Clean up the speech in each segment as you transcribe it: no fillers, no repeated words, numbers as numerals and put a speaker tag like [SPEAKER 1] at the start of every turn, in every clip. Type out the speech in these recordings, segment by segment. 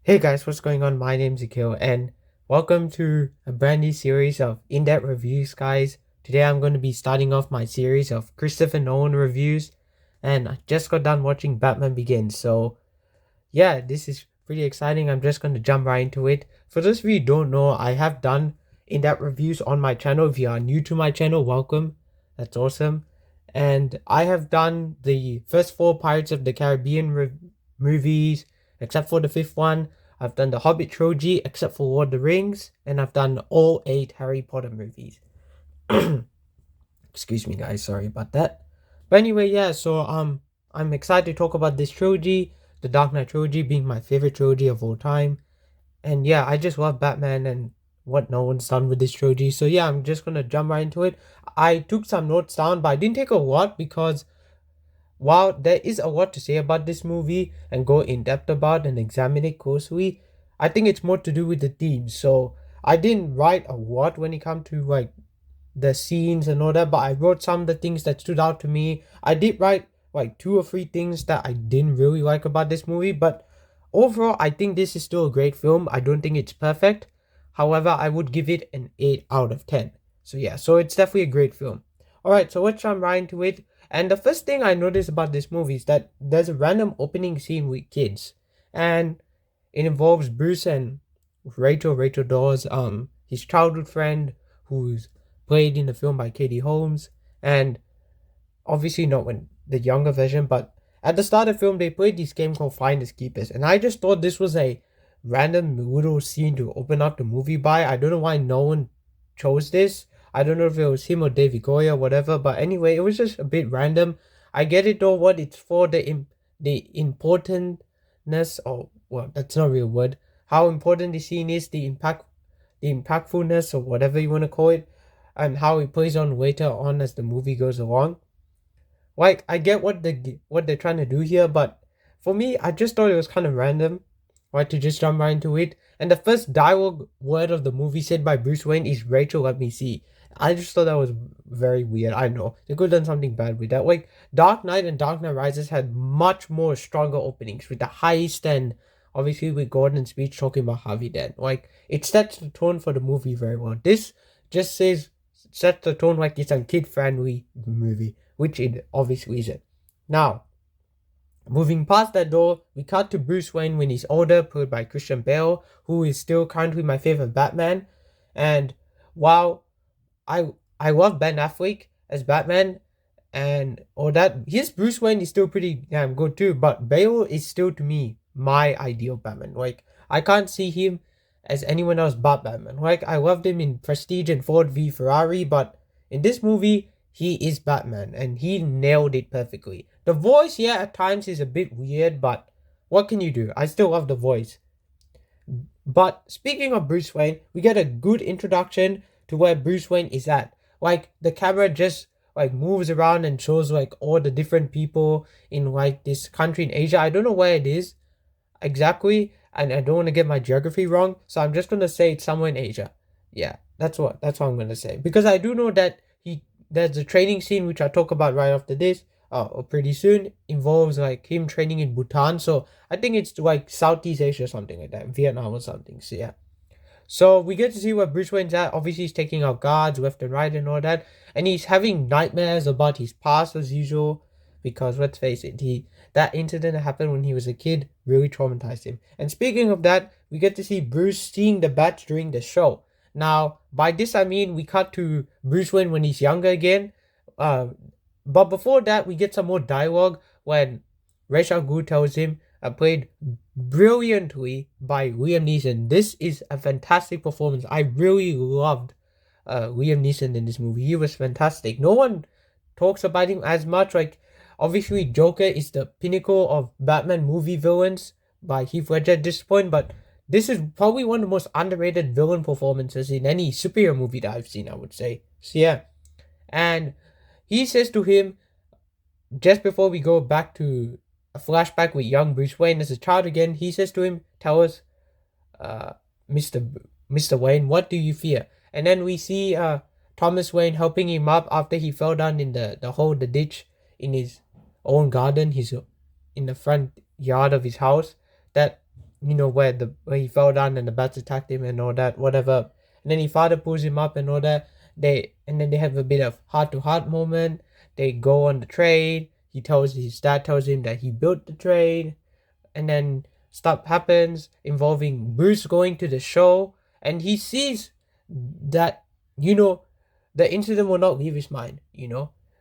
[SPEAKER 1] Hey guys, what's going on? My name's Akil and welcome to a brand new series of in-depth reviews, guys. Today I'm going to be starting off my series of Christopher Nolan reviews, and I just got done watching Batman Begins. So yeah, this is pretty exciting. I'm just going to jump right into it. For those of you who don't know, I have done in-depth reviews on my channel. If you are new to my channel, welcome. That's awesome. And I have done the first four Pirates of the Caribbean movies, except for the fifth one. I've done the Hobbit trilogy, except for Lord of the Rings, and I've done all 8 Harry Potter movies. Excuse me, guys. Sorry about that. But anyway, yeah. So I'm excited to talk about this trilogy, the Dark Knight trilogy, being my favorite trilogy of all time. And yeah, I just love Batman and what no one's done with this trilogy. So yeah, I'm just gonna jump right into it. I took some notes down, but I didn't take a lot because while there is a lot to say about this movie and go in depth about and examine it closely, I think it's more to do with the themes. So I didn't write a lot when it comes to like the scenes and all that, but I wrote some of the things that stood out to me. I did write like 2 or 3 things that I didn't really like about this movie, but overall, I think this is still a great film. I don't think it's perfect. However, I would give it an 8 out of 10. So yeah, so it's definitely a great film. Alright, so let's jump right into it. And the first thing I noticed about this movie is that there's a random opening scene with kids. And it involves Bruce and Rachel Dawes, his childhood friend who's played in the film by Katie Holmes, and obviously not when the younger version, but at the start of the film they played this game called Finders Keepers, and I just thought this was a random little scene to open up the movie by. I don't know why no one chose this. I don't know if it was him or David Goya, whatever, but anyway, it was just a bit random. I get it though, what it's for, the importantness, or well, that's not a real word. How important the scene is, the impactfulness, or whatever you want to call it, and how it plays on later on as the movie goes along. Like I get what they're trying to do here, but for me, I just thought it was kind of random, right? To just jump right into it. And the first dialogue word of the movie said by Bruce Wayne is "Rachel, let me see." I just thought that was very weird. I know they could have done something bad with that. Like Dark Knight and Dark Knight Rises had much more stronger openings with the heist and obviously with Gordon's speech talking about Harvey Dent. Like it sets the tone for the movie very well. This just sets the tone like it's a kid friendly movie, which it obviously isn't. Now, moving past that door, we cut to Bruce Wayne when he's older, played by Christian Bale, who is still currently my favorite Batman. And while I love Ben Affleck as Batman and all that, his Bruce Wayne is still pretty damn good too, but Bale is still to me my ideal Batman. Like I can't see him as anyone else but Batman. Like I loved him in Prestige and Ford v Ferrari, but in this movie he is Batman and he nailed it perfectly. The voice, yeah, at times is a bit weird, but what can you do? I still love the voice. But speaking of Bruce Wayne, we get a good introduction to where Bruce Wayne is at. Like the camera just like moves around and shows like all the different people in like this country in Asia. I don't know where it is exactly, and I don't want to get my geography wrong, so I'm just gonna say it's somewhere in Asia. Yeah, that's what I'm gonna say, because I do know that there's a training scene which I'll talk about right after this. Or pretty soon, involves like him training in Bhutan. So I think it's like Southeast Asia or something like that, Vietnam or something. So yeah. So we get to see where Bruce Wayne's at. Obviously, he's taking out guards left and right and all that, and he's having nightmares about his past as usual. Because let's face it, he that incident that happened when he was a kid really traumatized him. And speaking of that, we get to see Bruce seeing the bats during the show. Now, by this I mean we cut to Bruce Wayne when he's younger again. Uh, but before that, we get some more dialogue when Ra's al Ghul tells him, played brilliantly by Liam Neeson. This is a fantastic performance. I really loved Liam Neeson in this movie. He was fantastic. No one talks about him as much. Like, obviously, Joker is the pinnacle of Batman movie villains by Heath Ledger at this point, but this is probably one of the most underrated villain performances in any superhero movie that I've seen, I would say. So, yeah. And he says to him, just before we go back to a flashback with young Bruce Wayne as a child again, he says to him, "Tell us, uh, Mister Wayne, what do you fear?" And then we see Thomas Wayne helping him up after he fell down in the ditch in his own garden, his in the front yard of his house. That where he fell down and the bats attacked him and all that, whatever. And then his father pulls him up and all that. Then they have a bit of heart to heart moment. They go on the train. His dad tells him that he built the train, and then stuff happens involving Bruce going to the show, and he sees that the incident will not leave his mind.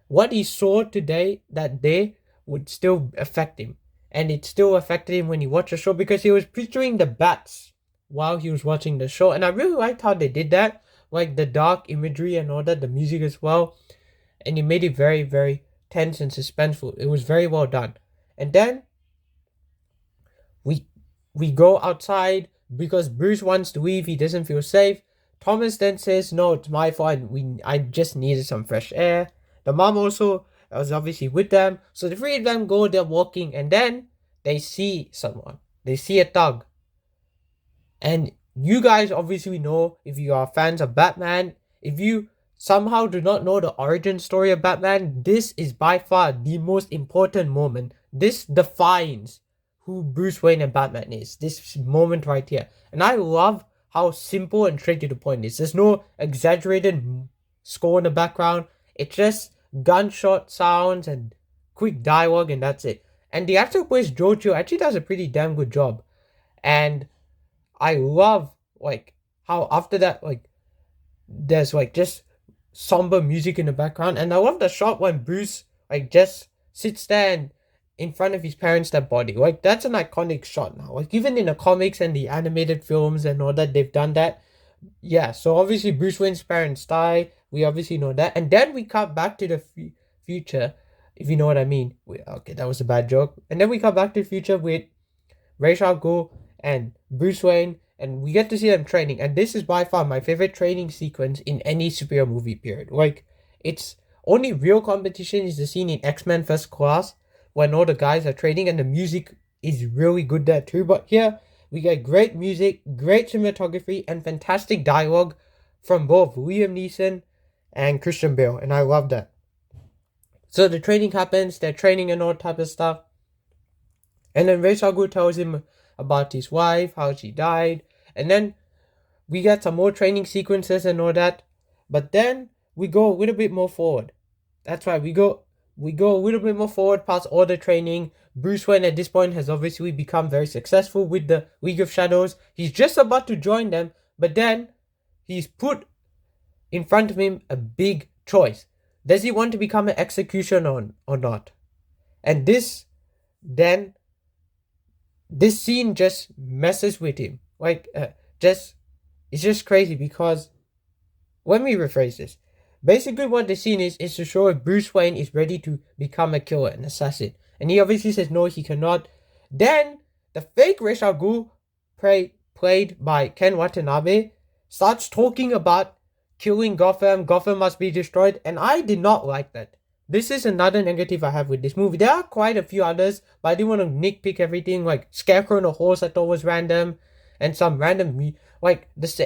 [SPEAKER 1] What he saw that day would still affect him, and it still affected him when he watched the show because he was picturing the bats while he was watching the show, and I really liked how they did that, like the dark imagery and all that, the music as well, and it made it very, very tense and suspenseful. It was very well done. And then we we go outside because Bruce wants to leave. He doesn't feel safe. Thomas then says, "No, it's my fault. I just needed some fresh air." The mom also was obviously with them. So the three of them go. They're walking, and then they see someone. They see a thug. And you guys obviously know, if you are fans of Batman, if you somehow do not know the origin story of Batman, this is by far the most important moment. This defines who Bruce Wayne and Batman is. This moment right here. And I love how simple and straight to the point it is. There's no exaggerated score in the background. It's just gunshot sounds and quick dialogue, and that's it. And the actor who plays Jojo actually does a pretty damn good job. And I love how after that there's just somber music in the background, and I love the shot when Bruce just sits there and in front of his parents' dead body. That's an iconic shot now. Even in the comics and the animated films and all that, they've done that. Yeah, so obviously Bruce Wayne's parents die. We obviously know that, and then we cut back to the future, if you know what I mean. Okay, that was a bad joke. And then we come back to the future with Ra's al Ghul and Bruce Wayne, and we get to see them training. And this is by far my favorite training sequence in any superhero movie period. It's only real competition is the scene in X-Men First Class when all the guys are training, and the music is really good there too. But here we get great music, great cinematography, and fantastic dialogue from both Liam Neeson and Christian Bale, and I love that. So the training happens, they're training and all type of stuff. And then Ra's al Ghul tells him about his wife, how she died. And then we get some more training sequences and all that. But then we go a little bit more forward. That's right, we go a little bit more forward past all the training. Bruce Wayne at this point has obviously become very successful with the League of Shadows. He's just about to join them, but then he's put in front of him a big choice. Does he want to become an executioner or not? And this scene just messes with him. It's just crazy, because let me rephrase this. Basically what the scene is to show if Bruce Wayne is ready to become a killer, an assassin. And he obviously says no, he cannot. Then the fake Ra's al Ghul, played by Ken Watanabe, starts talking about killing Gotham must be destroyed, and I did not like that. This is another negative I have with this movie. There are quite a few others, but I didn't want to nitpick everything, like Scarecrow on a horse I thought was random, and some random,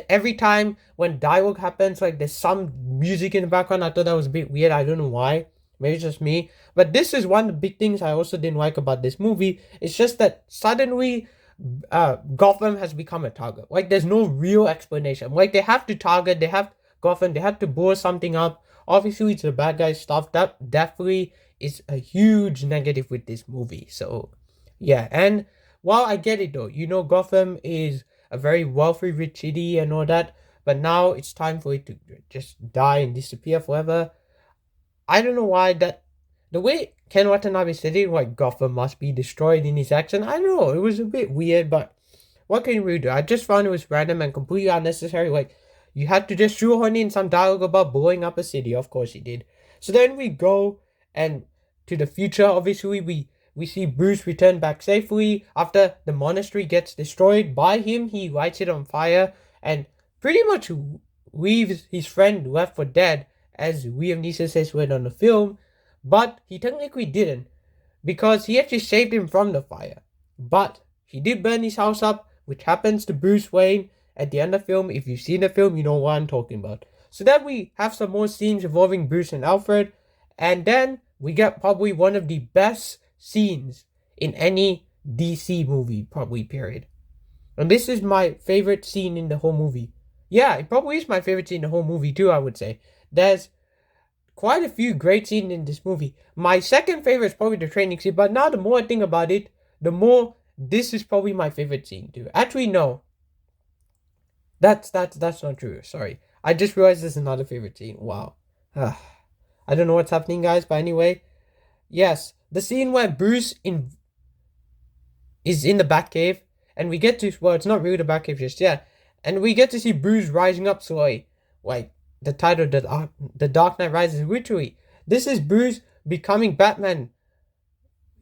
[SPEAKER 1] every time when dialogue happens, there's some music in the background. I thought that was a bit weird. I don't know why. Maybe it's just me. But this is one of the big things I also didn't like about this movie. It's just that suddenly Gotham has become a target. There's no real explanation. They have to target, they have Gotham, they have to blow something up. Obviously, it's the bad guy stuff. That definitely is a huge negative with this movie. So, yeah. And while I get it though, Gotham is a very wealthy, rich city and all that, but now it's time for it to just die and disappear forever. I don't know why the way Ken Watanabe said it, Gotham must be destroyed in his accent, I don't know, it was a bit weird, but what can you do? I just found it was random and completely unnecessary. You had to just shoehorn in some dialogue about blowing up a city. Of course you did. So then we go and to the future. Obviously, we see Bruce return back safely after the monastery gets destroyed by him. He lights it on fire and pretty much leaves his friend left for dead, as Liam Neeson says when on the film. But he technically didn't, because he actually saved him from the fire. But he did burn his house up, which happens to Bruce Wayne at the end of the film. If you've seen the film, you know what I'm talking about. So then we have some more scenes involving Bruce and Alfred, and then we get probably one of the best scenes in any DC movie, probably, period. And this is my favorite scene in the whole movie. Yeah, it probably is my favorite scene in the whole movie too, I would say. There's quite a few great scenes in this movie. My second favorite is probably the training scene, but now the more I think about it, the more this is probably my favorite scene too. Actually, no. That's not true. Sorry. I just realized there's another favorite scene. Wow. I don't know what's happening, guys, but anyway. Yes, the scene where Bruce is in the Batcave, and we get to, well, it's not really the Batcave just yet, and we get to see Bruce rising up slowly, like the title, the Dark Knight Rises, literally. This is Bruce becoming Batman,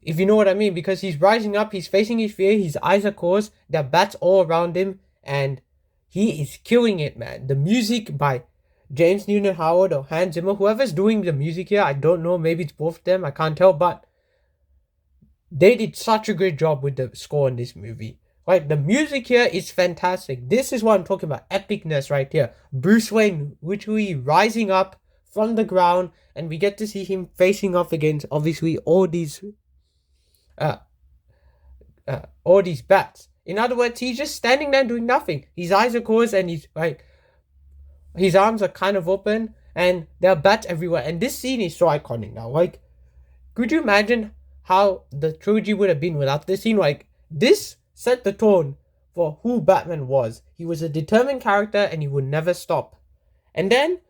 [SPEAKER 1] if you know what I mean, because he's rising up, he's facing his fear, his eyes are closed, there are bats all around him, and he is killing it, man. The music by James Newton Howard or Hans Zimmer, whoever's doing the music here, I don't know, maybe it's both of them, I can't tell, but they did such a great job with the score in this movie. Like, the music here is fantastic. This is what I'm talking about, epicness right here. Bruce Wayne literally rising up from the ground, and we get to see him facing off against, obviously, all these bats. In other words, he's just standing there doing nothing. His eyes are closed, and he's like, his arms are kind of open, and there are bats everywhere. And this scene is so iconic now. Like, could you imagine how the trilogy would have been without this scene? Like, this set the tone for who Batman was. He was a determined character, and he would never stop. And then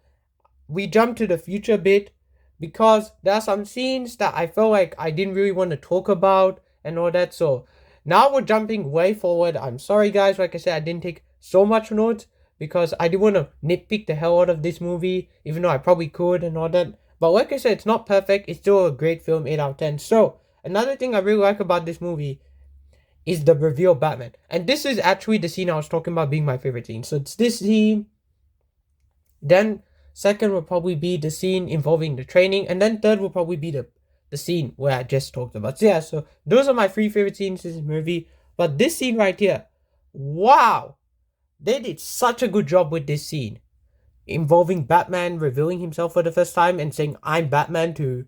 [SPEAKER 1] we jump to the future bit, because there are some scenes that I felt like I didn't really want to talk about and all that. So now we're jumping way forward. I'm sorry, guys. Like I said, I didn't take so much notes because I didn't want to nitpick the hell out of this movie, even though I probably could and all that. But like I said, it's not perfect. It's still a great film, 8 out of 10. So another thing I really like about this movie is the reveal of Batman. And this is actually the scene I was talking about being my favorite scene. So it's this scene. Then second will probably be the scene involving the training. And then third will probably be the scene where I just talked about. So yeah, so those are my 3 favorite scenes in this movie. But this scene right here, wow! They did such a good job with this scene. Involving Batman revealing himself for the first time and saying, "I'm Batman" to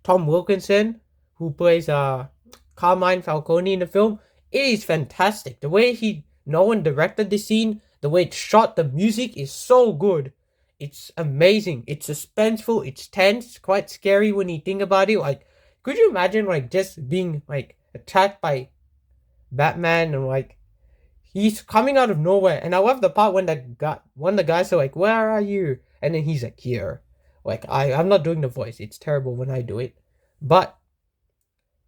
[SPEAKER 1] Tom Wilkinson, who plays Carmine Falcone in the film. It is fantastic. The way Nolan directed this scene, the way it's shot, the music is so good. It's amazing. It's suspenseful. It's tense. Quite scary when you think about it. Like, could you imagine like just being like attacked by Batman and like he's coming out of nowhere? And I love the part when one of the guys are like, "Where are you?" And then he's like, "Here." Like I'm not doing the voice. It's terrible when I do it, but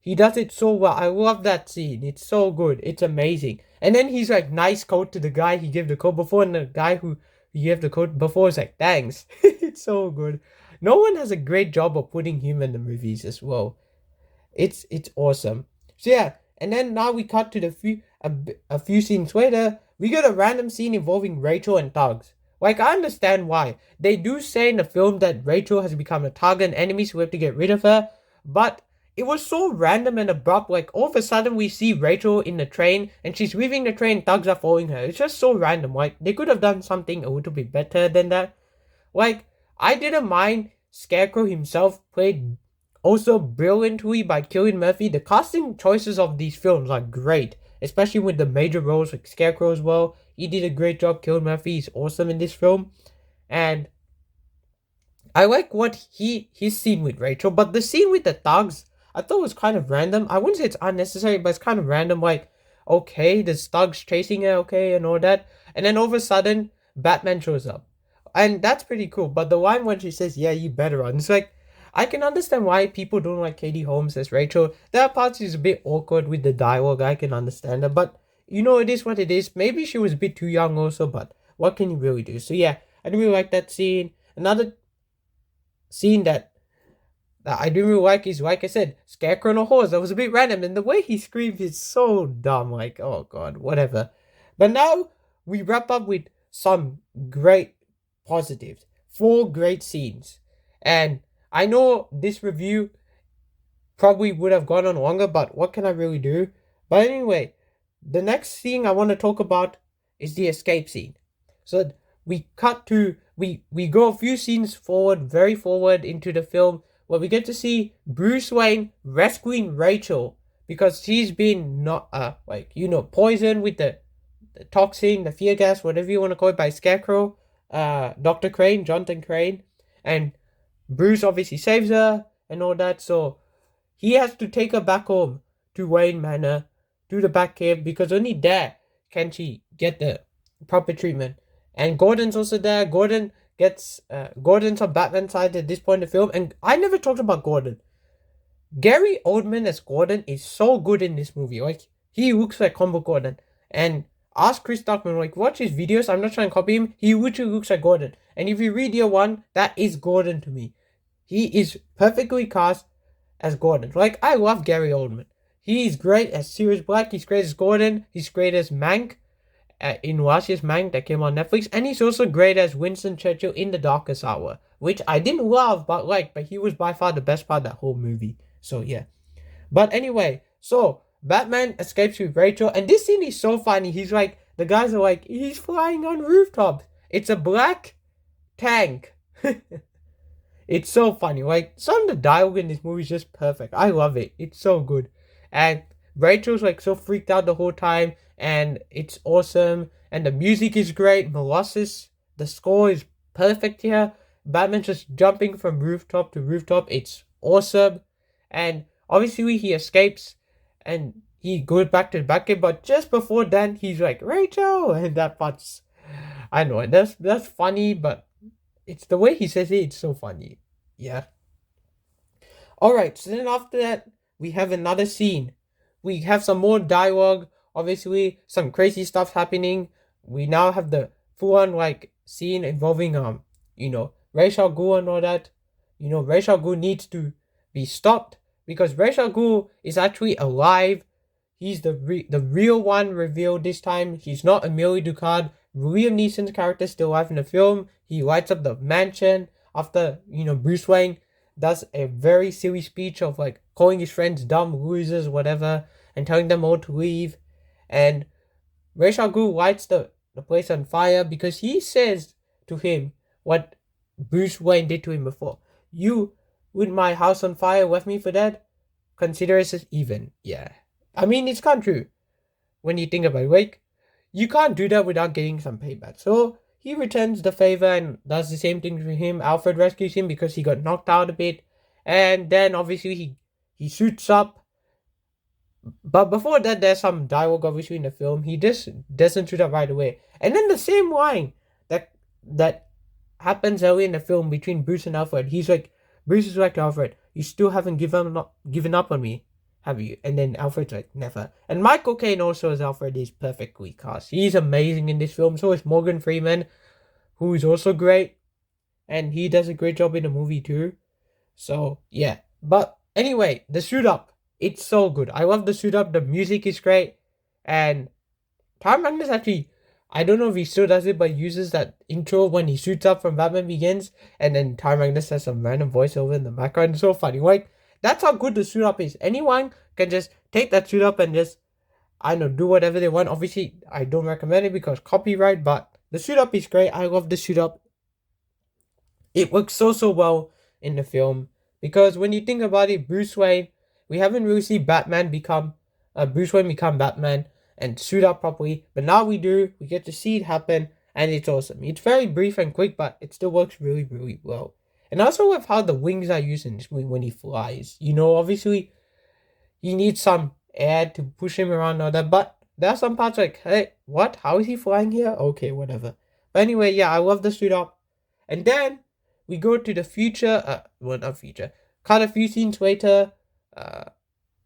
[SPEAKER 1] he does it so well. I love that scene. It's so good. It's amazing. And then he's like, "Nice coat" to the guy he gave the coat before, and the guy who he gave the coat before is like, "Thanks." It's so good. Nolan has a great job of putting humor in the movies as well. It's awesome. So yeah, and then now we cut to a few scenes later. We get a random scene involving Rachel and thugs. Like, I understand why. They do say in the film that Rachel has become a thug and enemy, so we have to get rid of her. But it was so random and abrupt. Like, all of a sudden we see Rachel in the train and she's leaving the train, thugs are following her. It's just so random. Like, they could have done something a little bit better than that. Like, I didn't mind Scarecrow himself played also brilliantly by Cillian Murphy. The casting choices of these films are great, especially with the major roles like Scarecrow as well. He did a great job. Cillian Murphy is awesome in this film. And I like what his scene with Rachel, but the scene with the thugs, I thought was kind of random. I wouldn't say it's unnecessary, but it's kind of random. Like, okay, there's thugs chasing her, okay, and all that. And then all of a sudden, Batman shows up. And that's pretty cool. But the line when she says, "Yeah, you better run," it's like, I can understand why people don't like Katie Holmes as Rachel. There are parts she's a bit awkward with the dialogue. I can understand her. But, you know, it is what it is. Maybe she was a bit too young also, but what can you really do? So yeah, I didn't really like that scene. Another scene that I didn't really like is, like I said, Scarecrow on a horse. That was a bit random. And the way he screams is so dumb. Like, oh god, whatever. But now we wrap up with some great positives. 4 great scenes. And I know this review probably would have gone on longer, but what can I really do? But anyway, the next scene I want to talk about is the escape scene. So we go a few scenes forward, very forward into the film, where we get to see Bruce Wayne rescuing Rachel because she's been poisoned with the toxin, the fear gas, whatever you want to call it, by Scarecrow, Dr. Crane, Jonathan Crane, and Bruce obviously saves her and all that. So he has to take her back home to Wayne Manor, to the Batcave, because only there can she get the proper treatment. And Gordon's also there. Gordon's on Batman's side at this point in the film, and I never talked about Gordon. Gary Oldman as Gordon is so good in this movie. Like, he looks like Combo Gordon. And ask Chris Duckman, like, watch his videos. I'm not trying to copy him. He literally looks like Gordon. And if you read year one, that is Gordon to me. He is perfectly cast as Gordon. Like, I love Gary Oldman. He's great as Sirius Black. He's great as Gordon. He's great as Mank in last year's Mank that came on Netflix. And he's also great as Winston Churchill in The Darkest Hour, which I didn't love, but he was by far the best part of that whole movie. So, yeah. But anyway, so Batman escapes with Rachel. And this scene is so funny. He's like, the guys are like, he's flying on rooftops. It's a black tank. It's so funny. Like, some of the dialogue in this movie is just perfect. I love it. It's so good. And Rachel's like so freaked out the whole time. And it's awesome. And the music is great. Molasses, the score is perfect here. Batman just jumping from rooftop to rooftop. It's awesome. And obviously he escapes. And he goes back to the Batcave. But just before then, he's like, Rachel! And that part's... I know, that's funny, but... it's the way he says it, it's so funny. Yeah. Alright, so then after that, we have another scene. We have some more dialogue. Obviously, some crazy stuff happening. We now have the full-on, like, scene involving, Ra's al Ghul and all that. Ra's al Ghul needs to be stopped because Ra's al Ghul is actually alive. He's the real one revealed this time. He's not Emilio Ducard. Liam Neeson's character is still alive in the film. He lights up the mansion after, Bruce Wayne does a very silly speech of, like, calling his friends dumb losers, whatever, and telling them all to leave. And Ra's al Ghul lights the place on fire because he says to him what Bruce Wayne did to him before. You lit my house on fire, left me for dead? Consider us as even. Yeah. I mean, it's kind of true when you think about it. Like, you can't do that without getting some payback. So he returns the favor and does the same thing to him. Alfred rescues him because he got knocked out a bit. And then obviously he suits up. But before that, there's some dialogue obviously in the film. He just doesn't suit up right away. And then the same line that happens early in the film between Bruce and Alfred. Bruce is like to Alfred, you still haven't given up on me, have you? And then Alfred's like, never. And Michael Caine also as Alfred is perfectly cast. He's amazing in this film. So is Morgan Freeman, who is also great. And he does a great job in the movie too. So, yeah. But anyway, the suit up. It's so good. I love the suit up. The music is great. And Tom Magnus actually, I don't know if he still does it, but he uses that intro when he suits up from Batman Begins. And then Tom Magnus has some random voiceover in the background. It's so funny. Like, that's how good the suit up is. Anyone can just take that suit up and just, do whatever they want. Obviously, I don't recommend it because copyright, but the suit up is great. I love the suit up. It works so well in the film. Because when you think about it, Bruce Wayne, we haven't really seen Bruce Wayne become Batman and suit up properly. But now we do. We get to see it happen. And it's awesome. It's very brief and quick, but it still works really, really well. And I also love how the wings are used in this movie when he flies. Obviously, he needs some air to push him around and all that. But there are some parts like, hey, what? How is he flying here? Okay, whatever. But anyway, yeah, I love the suit up. And then we go to the future. Not future. Cut a few scenes later.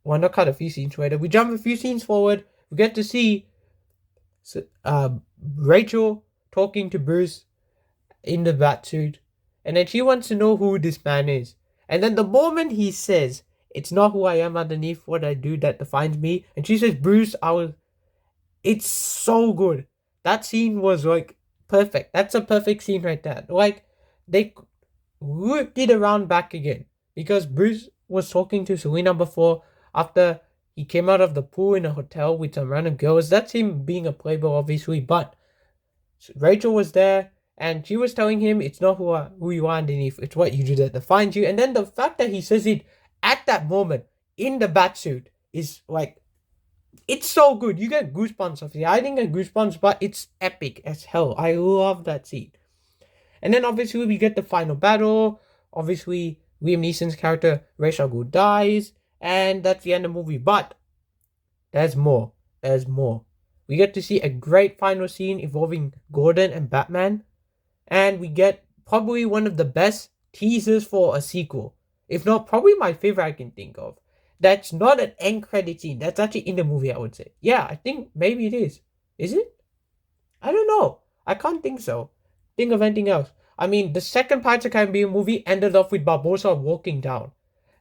[SPEAKER 1] Not cut a few scenes later. We jump a few scenes forward. We get to see Rachel talking to Bruce in the Batsuit. And then she wants to know who this man is. And then the moment he says, it's not who I am underneath what I do that defines me. And she says, Bruce, it's so good. That scene was like perfect. That's a perfect scene right there. Like, they whipped it around back again. Because Bruce was talking to Selina before, after he came out of the pool in a hotel with some random girls. That's him being a playboy, obviously. But Rachel was there. And she was telling him, it's not who you are underneath, it's what you do that defines you. And then the fact that he says it at that moment in the Batsuit is like It's so good. You get goosebumps of it. I didn't get goosebumps, but it's epic as hell. I love that scene. And then obviously we get the final battle. Obviously, Liam Neeson's character Ra's al Ghul dies, and that's the end of the movie. But there's more. There's more. We get to see a great final scene involving Gordon and Batman, and we get probably one of the best teasers for a sequel. If not, probably my favorite I can think of. That's not an end credit scene. That's actually in the movie, I would say. Yeah, I think maybe it is. Is it? I don't know. I can't think so. Think of anything else. I mean, the second Pirates of the Caribbean movie ended off with Barbossa walking down.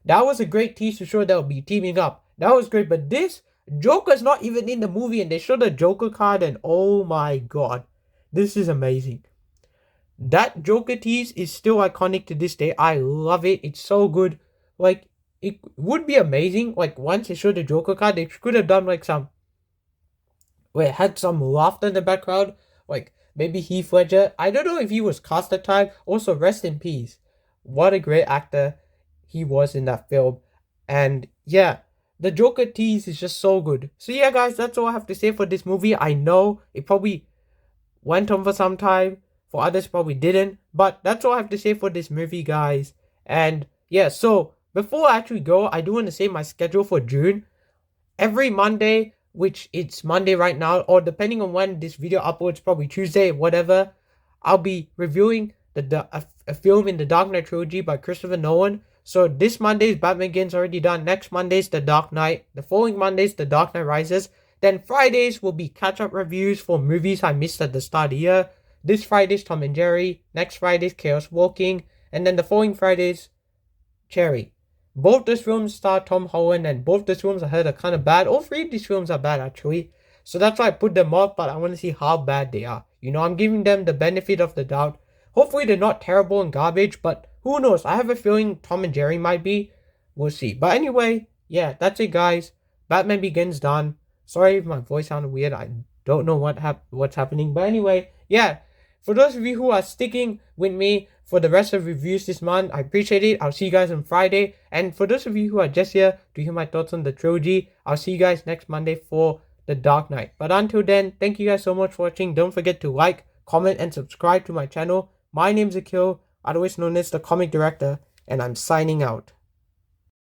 [SPEAKER 1] That was a great tease to show they'll be teaming up. That was great. But this, Joker's not even in the movie, and they show the Joker card, and oh my god. This is amazing. That Joker tease is still iconic to this day. I love it. It's so good. Like, it would be amazing. Like, once they showed the Joker card, they could have done like some, where it had some laughter in the background. Like, maybe Heath Ledger. I don't know if he was cast at the time. Also, rest in peace. What a great actor he was in that film. And yeah, the Joker tease is just so good. So yeah, guys, that's all I have to say for this movie. I know it probably went on for some time. For others, probably didn't. But that's all I have to say for this movie, guys. And yeah, so before I actually go, I do want to say my schedule for June. Every Monday, which it's Monday right now, or depending on when this video uploads, probably Tuesday, whatever, I'll be reviewing a film in the Dark Knight trilogy by Christopher Nolan. So this Monday's Batman Begins already done. Next Monday's The Dark Knight. The following Monday's The Dark Knight Rises. Then Fridays will be catch-up reviews for movies I missed at the start of the year. This Friday's Tom and Jerry. Next Friday's Chaos Walking. And then the following Friday's Cherry. Both these films star Tom Holland, and both these films I heard are kind of bad. All three of these films are bad, actually. So that's why I put them up, but I want to see how bad they are. You know, I'm giving them the benefit of the doubt. Hopefully they're not terrible and garbage, but who knows? I have a feeling Tom and Jerry might be. We'll see. But anyway, yeah, that's it, guys. Batman Begins done. Sorry if my voice sounded weird. I don't know what's happening. But anyway, yeah. For those of you who are sticking with me for the rest of reviews this month, I appreciate it. I'll see you guys on Friday. And for those of you who are just here to hear my thoughts on the trilogy, I'll see you guys next Monday for The Dark Knight. But until then, thank you guys so much for watching. Don't forget to like, comment, and subscribe to my channel. My name's Akil, otherwise known as the Comic Director, and I'm signing out.